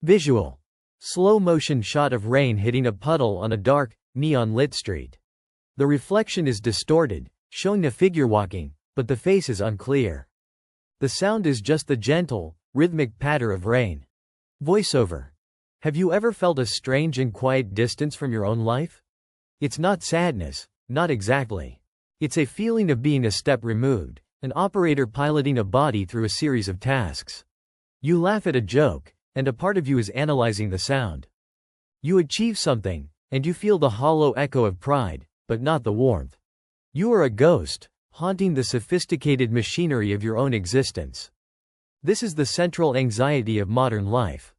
Visual. Slow motion shot of rain hitting a puddle on a dark, neon-lit street. The reflection is distorted, showing a figure walking, but the face is unclear. The sound is just the gentle, rhythmic patter of rain. Voiceover. Have you ever felt a strange and quiet distance from your own life? It's not sadness, not exactly. It's a feeling of being a step removed, an operator piloting a body through a series of tasks. You laugh at a joke, and a part of you is analyzing the sound. You achieve something, and you feel the hollow echo of pride, but not the warmth. You are a ghost, haunting the sophisticated machinery of your own existence. This is the central anxiety of modern life.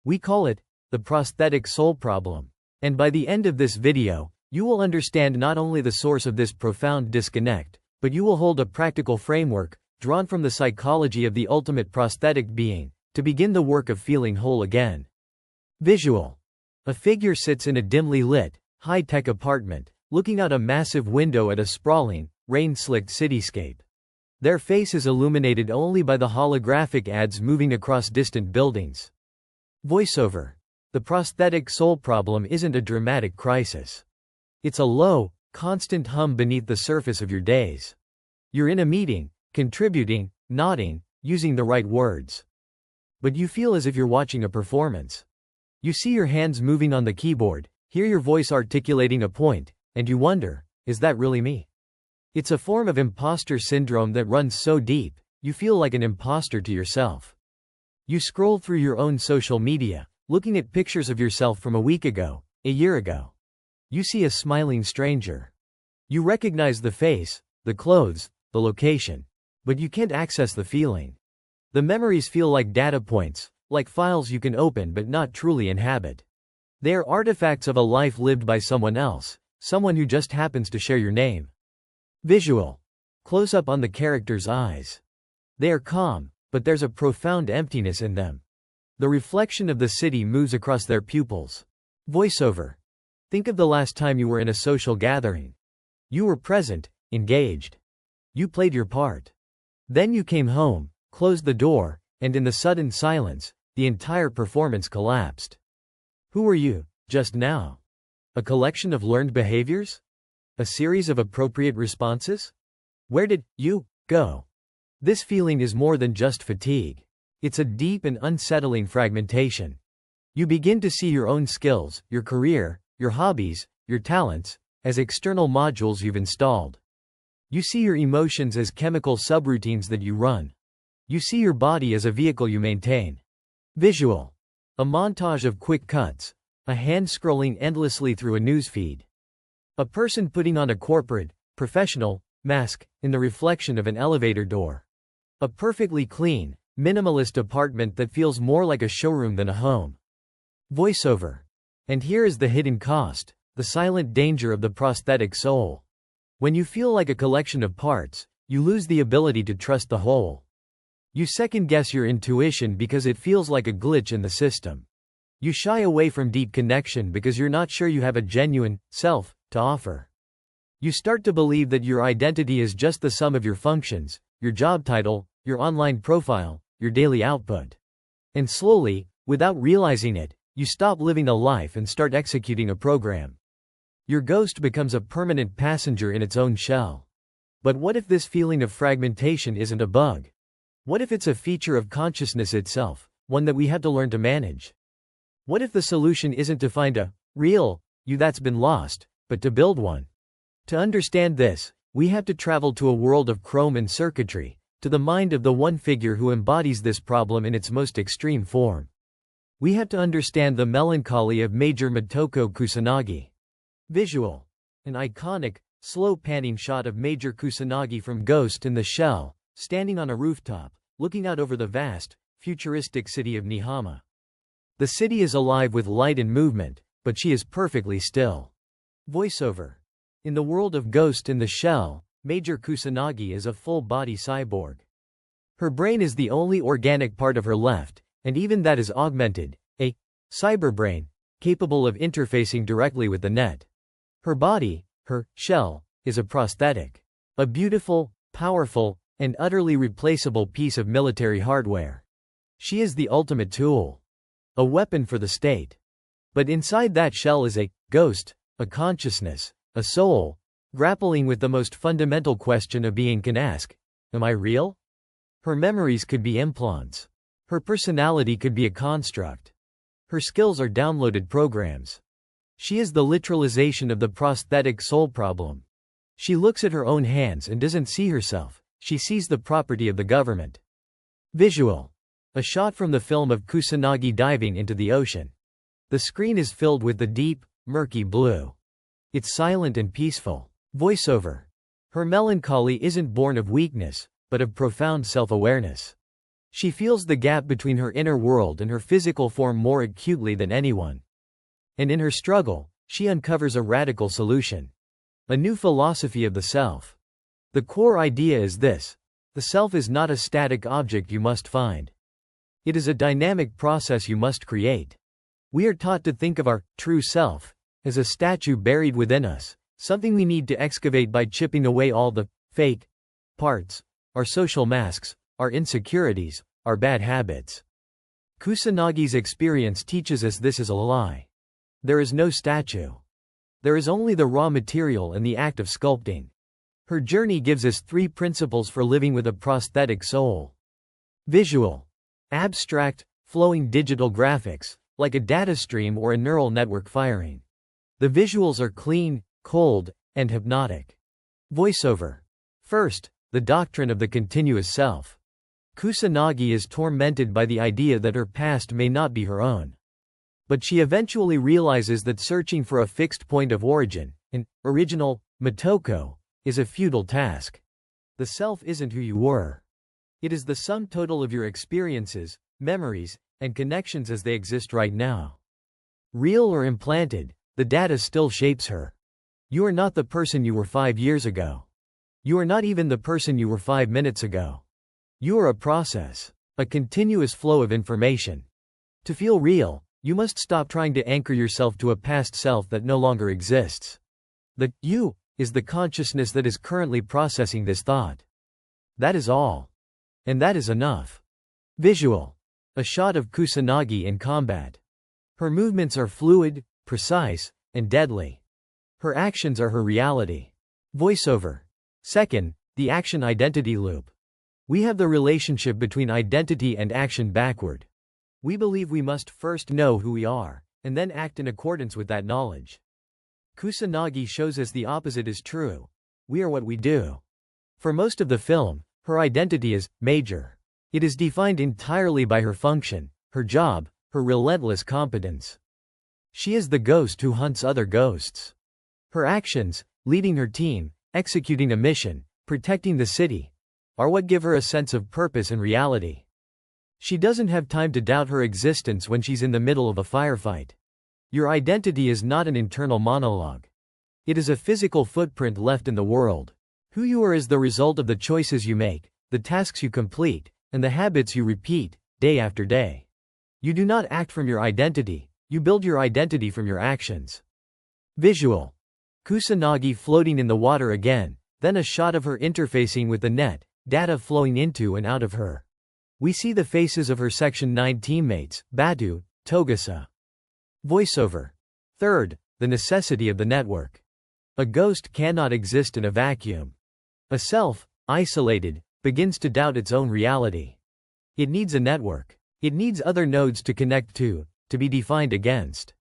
We call it the prosthetic soul problem. And by the end of this video, you will understand not only the source of this profound disconnect, but you will hold a practical framework, drawn from the psychology of the ultimate prosthetic being, to begin the work of feeling whole again. Visual. A figure sits in a dimly lit, high-tech apartment, looking out a massive window at a sprawling, rain-slicked cityscape. Their face is illuminated only by the holographic ads moving across distant buildings. Voiceover. The prosthetic soul problem isn't a dramatic crisis. It's a low, constant hum beneath the surface of your days. You're in a meeting, contributing, nodding, using the right words. But you feel as if you're watching a performance. You see your hands moving on the keyboard, hear your voice articulating a point, and you wonder, is that really me? It's a form of imposter syndrome that runs so deep, you feel like an imposter to yourself. You scroll through your own social media, looking at pictures of yourself from a week ago, a year ago. You see a smiling stranger. You recognize the face, the clothes, the location. But you can't access the feeling. The memories feel like data points, like files you can open but not truly inhabit. They are artifacts of a life lived by someone else, someone who just happens to share your name. Visual. Close up on the character's eyes. They are calm, but there's a profound emptiness in them. The reflection of the city moves across their pupils. Voiceover. Think of the last time you were in a social gathering. You were present, engaged. You played your part. Then you came home, closed the door, and in the sudden silence, the entire performance collapsed. Who were you, just now? A collection of learned behaviors? A series of appropriate responses? Where did you go? This feeling is more than just fatigue. It's a deep and unsettling fragmentation. You begin to see your own skills, your career, your hobbies, your talents, as external modules you've installed. You see your emotions as chemical subroutines that you run. You see your body as a vehicle you maintain. Visual. A montage of quick cuts. A hand scrolling endlessly through a newsfeed. A person putting on a corporate, professional, mask, in the reflection of an elevator door. A perfectly clean, minimalist apartment that feels more like a showroom than a home. Voiceover. And here is the hidden cost, the silent danger of the prosthetic soul. When you feel like a collection of parts, you lose the ability to trust the whole. You second-guess your intuition because it feels like a glitch in the system. You shy away from deep connection because you're not sure you have a genuine self to offer. You start to believe that your identity is just the sum of your functions, your job title, your online profile, your daily output. And slowly, without realizing it, you stop living a life and start executing a program. Your ghost becomes a permanent passenger in its own shell. But what if this feeling of fragmentation isn't a bug? What if it's a feature of consciousness itself, one that we have to learn to manage? What if the solution isn't to find a real you that's been lost, but to build one? To understand this, we have to travel to a world of chrome and circuitry, to the mind of the one figure who embodies this problem in its most extreme form. We have to understand the melancholy of Major Motoko Kusanagi. Visual. An iconic, slow panning shot of Major Kusanagi from Ghost in the Shell, standing on a rooftop, looking out over the vast, futuristic city of Nihama. The city is alive with light and movement, but she is perfectly still. Voiceover. In the world of Ghost in the Shell, Major Kusanagi is a full-body cyborg. Her brain is the only organic part of her left, and even that is augmented, a cyberbrain, capable of interfacing directly with the net. Her body, her shell, is a prosthetic. A beautiful, powerful, and utterly replaceable piece of military hardware. She is the ultimate tool. a weapon for the state. But inside that shell is a ghost, a consciousness, a soul, grappling with the most fundamental question a being can ask: am I real? Her memories could be implants. Her personality could be a construct. Her skills are downloaded programs. She is the literalization of the prosthetic soul problem. She looks at her own hands and doesn't see herself, she sees the property of the government. Visual. A shot from the film of Kusanagi diving into the ocean. The screen is filled with the deep, murky blue. It's silent and peaceful. Voiceover. Her melancholy isn't born of weakness, but of profound self-awareness. She feels the gap between her inner world and her physical form more acutely than anyone. And in her struggle, she uncovers a radical solution. A new philosophy of the self. The core idea is this: the self is not a static object you must find. It is a dynamic process you must create. We are taught to think of our true self as a statue buried within us, something we need to excavate by chipping away all the fake parts, our social masks, our insecurities, our bad habits. Kusanagi's experience teaches us this is a lie. There is no statue. There is only the raw material and the act of sculpting. Her journey gives us 3 principles for living with a prosthetic soul. Visual. Abstract, flowing digital graphics, like a data stream or a neural network firing. The visuals are clean, cold, and hypnotic. Voiceover. First, the doctrine of the continuous self. Kusanagi is tormented by the idea that her past may not be her own. But she eventually realizes that searching for a fixed point of origin, an original Motoko, is a futile task. The self isn't who you were. It is the sum total of your experiences, memories, and connections as they exist right now. Real or implanted, the data still shapes her. You are not the person you were 5 years ago. You are not even the person you were 5 minutes ago. You are a process, a continuous flow of information. To feel real, you must stop trying to anchor yourself to a past self that no longer exists. The you is the consciousness that is currently processing this thought. That is all. And that is enough. Visual. A shot of Kusanagi in combat. Her movements are fluid, precise, and deadly. Her actions are her reality. Voiceover. Second, the action identity loop. We have the relationship between identity and action backward. We believe we must first know who we are, and then act in accordance with that knowledge. Kusanagi shows us the opposite is true. We are what we do. For most of the film, her identity is major. It is defined entirely by her function, her job, her relentless competence. She is the ghost who hunts other ghosts. Her actions, leading her team, executing a mission, protecting the city, are what give her a sense of purpose and reality. She doesn't have time to doubt her existence when she's in the middle of a firefight. Your identity is not an internal monologue. It is a physical footprint left in the world. Who you are is the result of the choices you make, the tasks you complete, and the habits you repeat, day after day. You do not act from your identity, you build your identity from your actions. Visual. Kusanagi floating in the water again, then a shot of her interfacing with the net, data flowing into and out of her. We see the faces of her Section 9 teammates, Batu, Togasa. Voiceover. Third, the necessity of the network. A ghost cannot exist in a vacuum. A self, isolated, begins to doubt its own reality. It needs a network. It needs other nodes to connect to be defined against.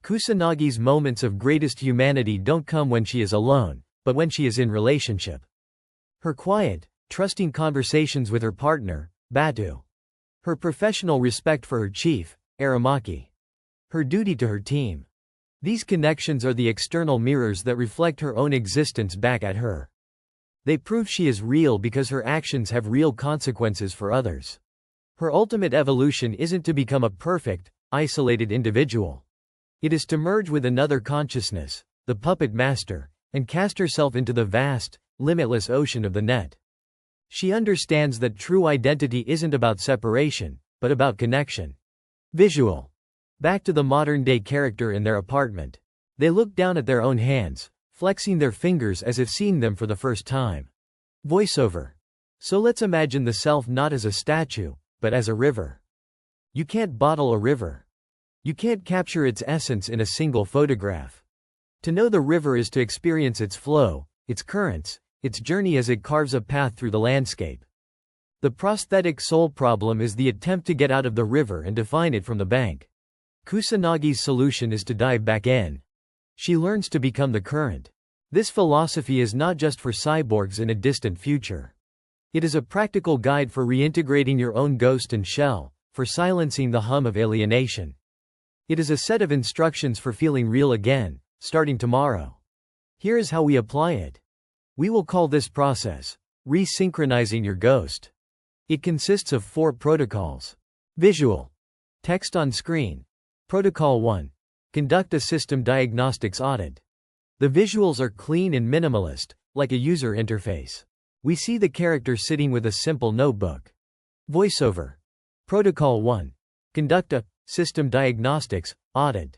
Kusanagi's moments of greatest humanity don't come when she is alone, but when she is in relationship. Her quiet, trusting conversations with her partner, Batu. Her professional respect for her chief, Aramaki. Her duty to her team. These connections are the external mirrors that reflect her own existence back at her. They prove she is real because her actions have real consequences for others. Her ultimate evolution isn't to become a perfect, isolated individual. It is to merge with another consciousness, the puppet master, and cast herself into the vast, limitless ocean of the net. She understands that true identity isn't about separation, but about connection. Visual. Back to the modern-day character in their apartment. They look down at their own hands, flexing their fingers as if seeing them for the first time. Voiceover. So let's imagine the self not as a statue, but as a river. You can't bottle a river. You can't capture its essence in a single photograph. To know the river is to experience its flow, its currents, its journey as it carves a path through the landscape. The prosthetic soul problem is the attempt to get out of the river and define it from the bank. Kusanagi's solution is to dive back in. She learns to become the current. This philosophy is not just for cyborgs in a distant future. It is a practical guide for reintegrating your own ghost and shell, for silencing the hum of alienation. It is a set of instructions for feeling real again, starting tomorrow. Here is how we apply it. We will call this process resynchronizing your ghost. It consists of 4 protocols. Visual. Text on screen. Protocol 1. Conduct a system diagnostics audit. The visuals are clean and minimalist, like a user interface. We see the character sitting with a simple notebook. Voiceover. Protocol 1. Conduct a system diagnostics audit.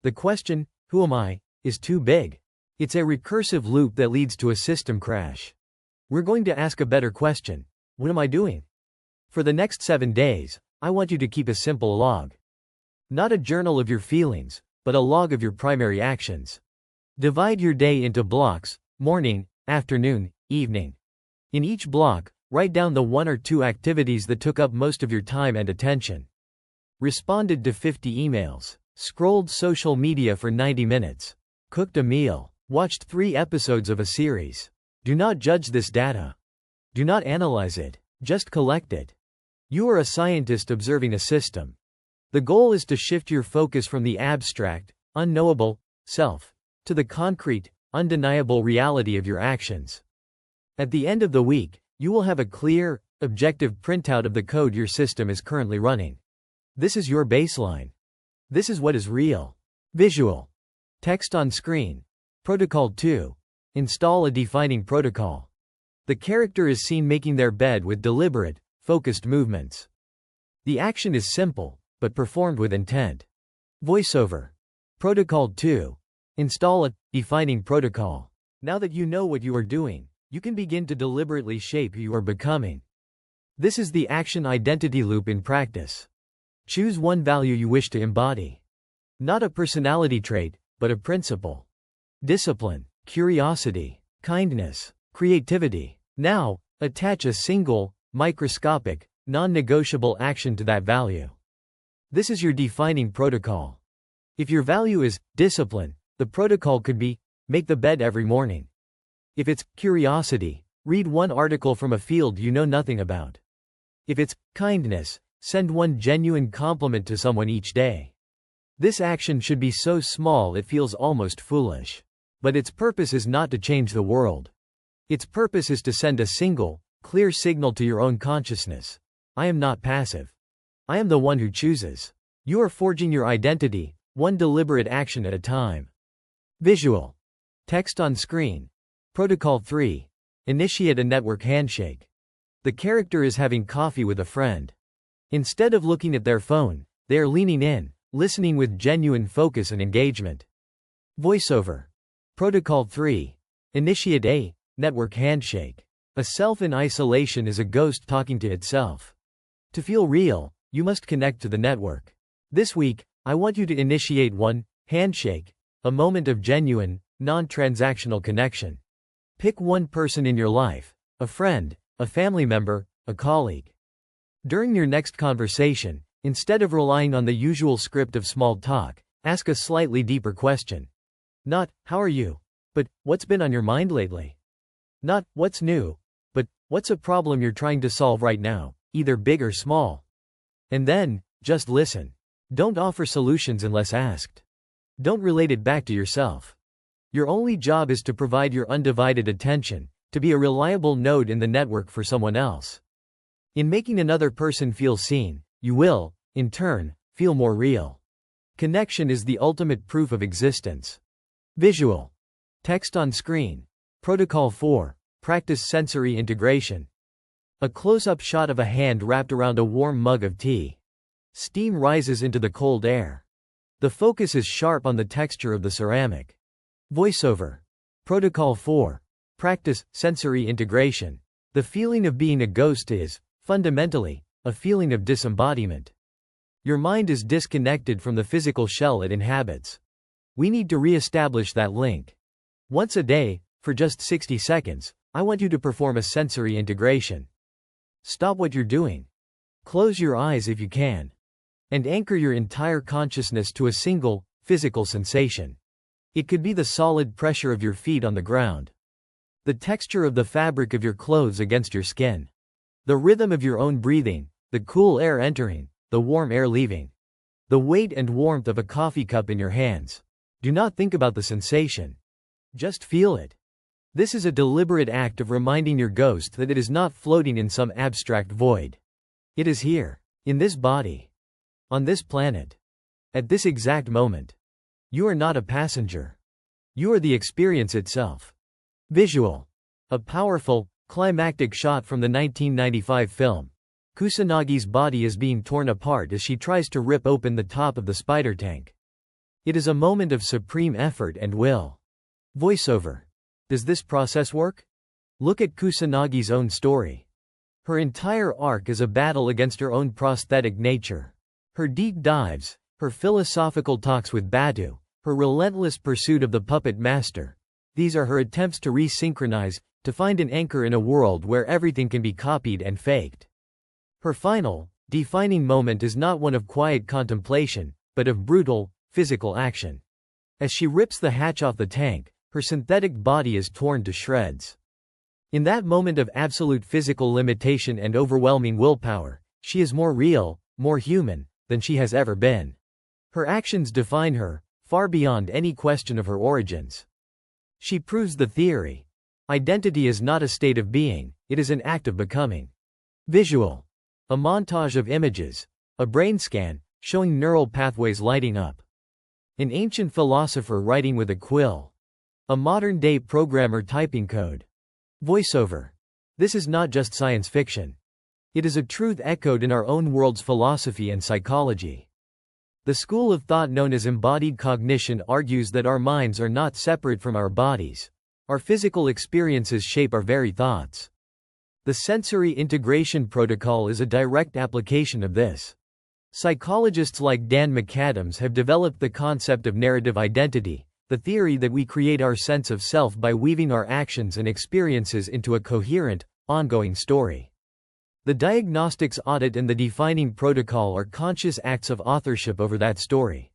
The question, "Who am I?" is too big. It's a recursive loop that leads to a system crash. We're going to ask a better question. What am I doing? For the next 7 days, I want you to keep a simple log. Not a journal of your feelings, but a log of your primary actions. Divide your day into blocks: morning, afternoon, evening. In each block, write down the 1 or 2 activities that took up most of your time and attention. Responded to 50 emails. Scrolled social media for 90 minutes. Cooked a meal. Watched 3 episodes of a series. Do not judge this data. Do not analyze it. Just collect it. You are a scientist observing a system. The goal is to shift your focus from the abstract, unknowable self to the concrete, undeniable reality of your actions. At the end of the week, you will have a clear, objective printout of the code your system is currently running. This is your baseline. This is what is real. Visual. Text on screen. Protocol 2. Install a defining protocol. The character is seen making their bed with deliberate, focused movements. The action is simple, but performed with intent. Voiceover. Protocol 2. Install a defining protocol. Now that you know what you are doing, you can begin to deliberately shape who you are becoming. This is the action identity loop in practice. Choose one value you wish to embody. Not a personality trait, but a principle. Discipline, curiosity, kindness, creativity. Now, attach a single, microscopic, non-negotiable action to that value. This is your defining protocol. If your value is discipline, the protocol could be make the bed every morning. If it's curiosity, read 1 article from a field you know nothing about. If it's kindness, send 1 genuine compliment to someone each day. This action should be so small it feels almost foolish. But its purpose is not to change the world. Its purpose is to send a single, clear signal to your own consciousness. I am not passive. I am the one who chooses. You are forging your identity, 1 deliberate action at a time. Visual. Text on screen. Protocol 3. Initiate a network handshake. The character is having coffee with a friend. Instead of looking at their phone, they are leaning in, listening with genuine focus and engagement. Voiceover. Protocol 3. Initiate a network handshake. A self in isolation is a ghost talking to itself. To feel real, you must connect to the network. This week, I want you to initiate 1 handshake, a moment of genuine, non-transactional connection. Pick 1 person in your life, a friend, a family member, a colleague. During your next conversation, instead of relying on the usual script of small talk, ask a slightly deeper question. Not, "How are you?" but, "What's been on your mind lately?" Not, "What's new?" but, "What's a problem you're trying to solve right now, either big or small?" And then, just listen. Don't offer solutions unless asked. Don't relate it back to yourself. Your only job is to provide your undivided attention, to be a reliable node in the network for someone else. In making another person feel seen, you will, in turn, feel more real. Connection is the ultimate proof of existence. Visual. Text on screen. Protocol 4. Practice sensory integration. A close-up shot of a hand wrapped around a warm mug of tea. Steam rises into the cold air. The focus is sharp on the texture of the ceramic. Voiceover. Protocol 4. Practice sensory integration. The feeling of being a ghost is, fundamentally, a feeling of disembodiment. Your mind is disconnected from the physical shell it inhabits. We need to re-establish that link. Once a day, for just 60 seconds, I want you to perform a sensory integration. Stop what you're doing. Close your eyes if you can. And anchor your entire consciousness to a single, physical sensation. It could be the solid pressure of your feet on the ground, the texture of the fabric of your clothes against your skin, the rhythm of your own breathing, the cool air entering, the warm air leaving, the weight and warmth of a coffee cup in your hands. Do not think about the sensation. Just feel it. This is a deliberate act of reminding your ghost that it is not floating in some abstract void. It is here, in this body, on this planet, at this exact moment. You are not a passenger. You are the experience itself. Visual. A powerful, climactic shot from the 1995 film. Kusanagi's body is being torn apart as she tries to rip open the top of the spider tank. It is a moment of supreme effort and will. Voiceover. Does this process work? Look at Kusanagi's own story. Her entire arc is a battle against her own prosthetic nature. Her deep dives, her philosophical talks with Batu, her relentless pursuit of the puppet master. These are her attempts to resynchronize, to find an anchor in a world where everything can be copied and faked. Her final, defining moment is not one of quiet contemplation, but of brutal, physical action. As she rips the hatch off the tank, her synthetic body is torn to shreds. In that moment of absolute physical limitation and overwhelming willpower, she is more real, more human, than she has ever been. Her actions define her, far beyond any question of her origins. She proves the theory. Identity is not a state of being, it is an act of becoming. Visual. A montage of images, a brain scan, showing neural pathways lighting up. An ancient philosopher writing with a quill. A modern-day programmer typing code. Voiceover. This is not just science fiction. It is a truth echoed in our own world's philosophy and psychology. The school of thought known as embodied cognition argues that our minds are not separate from our bodies. Our physical experiences shape our very thoughts. The sensory integration protocol is a direct application of this. Psychologists like Dan McAdams have developed the concept of narrative identity, the theory that we create our sense of self by weaving our actions and experiences into a coherent, ongoing story. The diagnostics audit and the defining protocol are conscious acts of authorship over that story.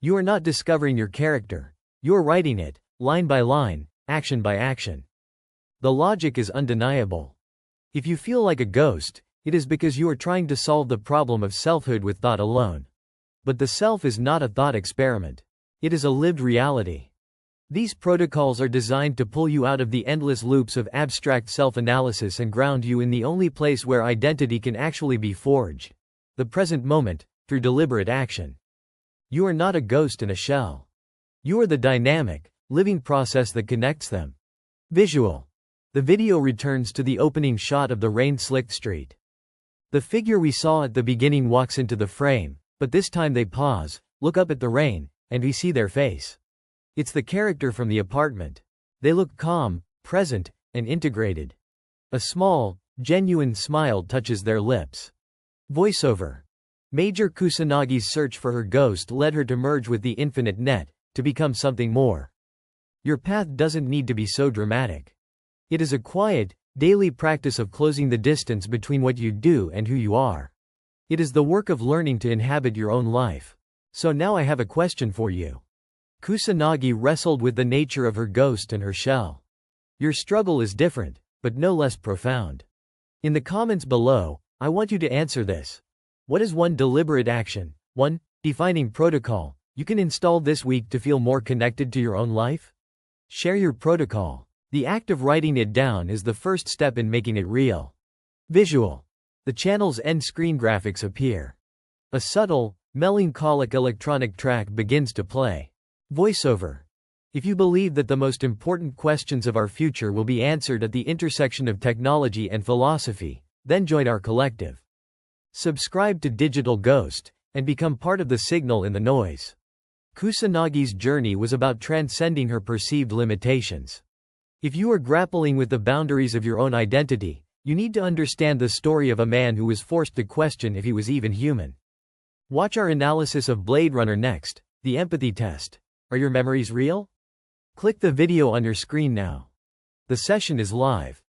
You are not discovering your character. You are writing it, line by line, action by action. The logic is undeniable. If you feel like a ghost, it is because you are trying to solve the problem of selfhood with thought alone. But the self is not a thought experiment. It is a lived reality. These protocols are designed to pull you out of the endless loops of abstract self-analysis and ground you in the only place where identity can actually be forged, the present moment, through deliberate action. You are not a ghost in a shell. You are the dynamic, living process that connects them. Visual. The video returns to the opening shot of the rain-slicked street. The figure we saw at the beginning walks into the frame, but this time they pause, look up at the rain, and we see their face. It's the character from the apartment. They look calm, present, and integrated. A small, genuine smile touches their lips. Voiceover. Major Kusanagi's search for her ghost led her to merge with the infinite net, to become something more. Your path doesn't need to be so dramatic. It is a quiet, daily practice of closing the distance between what you do and who you are. It is the work of learning to inhabit your own life. So now I have a question for you. Kusanagi wrestled with the nature of her ghost and her shell. Your struggle is different, but no less profound. In the comments below, I want you to answer this. What is one deliberate action, one defining protocol, you can install this week to feel more connected to your own life? Share your protocol. The act of writing it down is the first step in making it real. Visual. The channel's end screen graphics appear. A subtle, melancholic electronic track begins to play. Voiceover. If you believe that the most important questions of our future will be answered at the intersection of technology and philosophy, then join our collective. Subscribe to Digital Ghost, and become part of the signal in the noise. Kusanagi's journey was about transcending her perceived limitations. If you are grappling with the boundaries of your own identity, you need to understand the story of a man who was forced to question if he was even human. Watch our analysis of Blade Runner next, the empathy test. Are your memories real? Click the video on your screen now. The session is live.